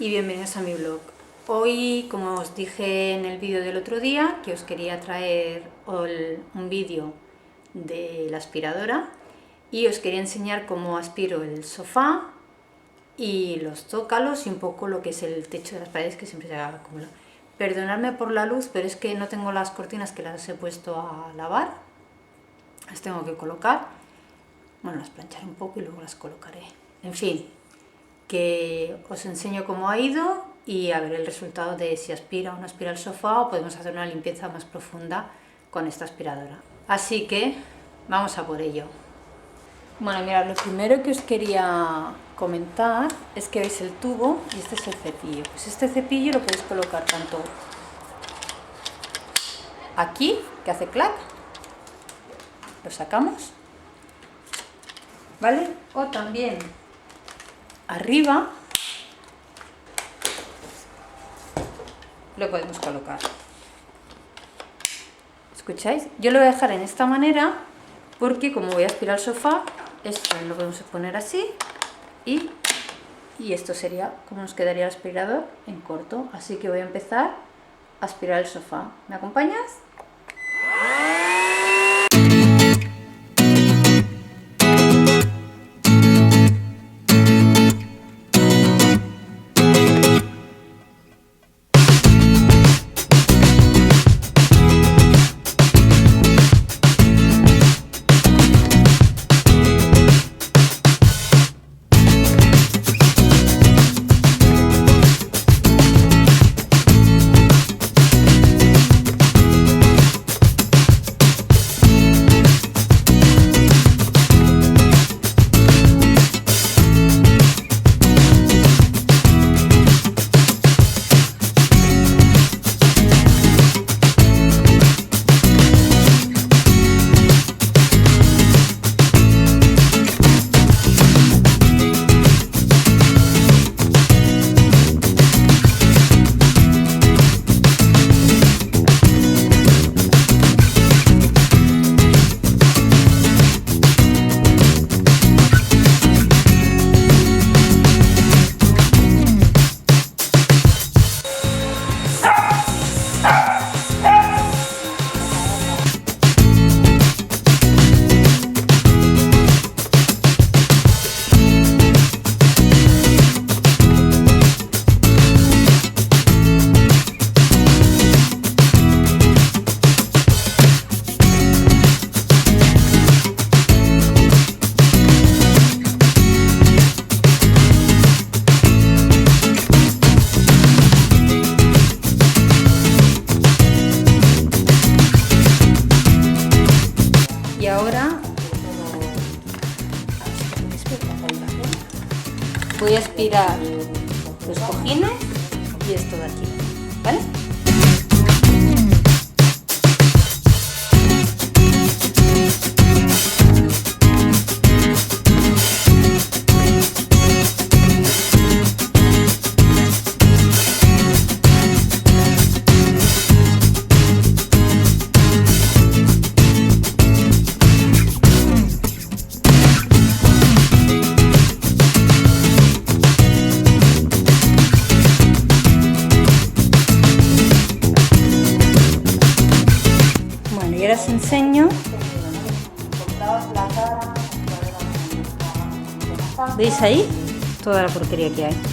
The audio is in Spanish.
y bienvenidos a mi blog. Hoy, como os dije en el vídeo del otro día, que os quería traer un vídeo de la aspiradora y os quería enseñar cómo aspiro el sofá y los zócalos y un poco lo que es el techo de las paredes, que siempre se acumula. Perdonadme por la luz, pero es que no tengo las cortinas, que las he puesto a lavar, las tengo que colocar, bueno, las plancharé un poco y luego las colocaré. En fin, que os enseño cómo ha ido y a ver el resultado de si aspira o no aspira el sofá, o podemos hacer una limpieza más profunda con esta aspiradora. Así que vamos a por ello. Bueno, mirad, lo primero que os quería comentar es que veis el tubo y este es el cepillo. Pues este cepillo lo podéis colocar tanto aquí, que hace clac, lo sacamos, ¿vale? O también arriba lo podemos colocar. ¿Escucháis? Yo lo voy a dejar en esta manera porque como voy a aspirar el sofá, esto lo podemos poner así y esto sería como nos quedaría el aspirador en corto. Así que voy a empezar a aspirar el sofá. ¿Me acompañas? Y ahora voy a aspirar los cojines y esto de aquí, ¿vale? Y ahora os enseño. ¿Veis ahí? Toda la porquería que hay.